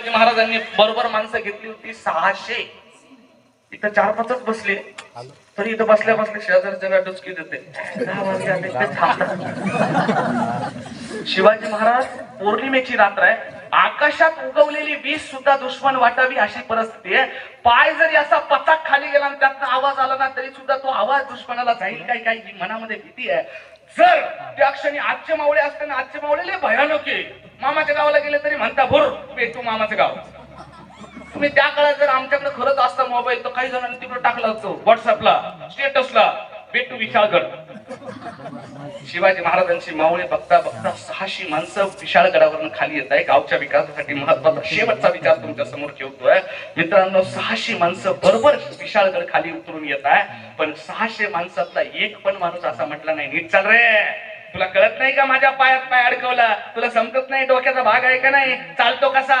शिवाजी महाराजांनी बरोबर माणसं घेतली होती 600. इथं 4-5च बसले तरी इथं बसल्या बसल्या शेजारच्याला डुचकी देते. 10 वाजले आता इथे थांबतात. शिवाजी महाराज पौर्णिमेची रात्र आहे, आकाशात उगवलेली वीज सुद्धा दुश्मन वाटावी अशी परिस्थिती आहे. पाय जरी असा पचाक खाली गेला आणि त्यातनं आवाज आला ना तरी सुद्धा तो आवाज दुश्मनाला जाईल काय काय ही मनामध्ये भीती आहे. जर त्या क्षणी आजचे मावळे असताना, आजचे मावळे लय भयानक आहे, मामाच्या गावाला गेले तरी म्हणता भोर भेटू मामाचं गाव. तुम्ही त्या काळात जर आमच्याकडे खरंच असता मोबाईल तर काही जणांनी तिकडे टाकला असतो व्हॉट्सअपला स्टेटसला भेटू विशाळगड. शिवाजी महाराजांची मावळे बघता बघता 600 माणसं विशाळगडावरून खाली येत आहे. गावच्या विकासासाठी महत्वाचा शेवटचा विचार तुमच्या समोर ठेवतोय मित्रांनो. 600 माणसं बरोबर विशाळगड खाली उतरून येत आहे. पण 600 माणसातला एक पण माणूस असा म्हटला नाही नीट चाल रे, तुला कळत नाही का माझ्या पायात पाय अडकवला, तुला समजत नाही डोक्याचा भाग आहे का नाही, चालतो कसा.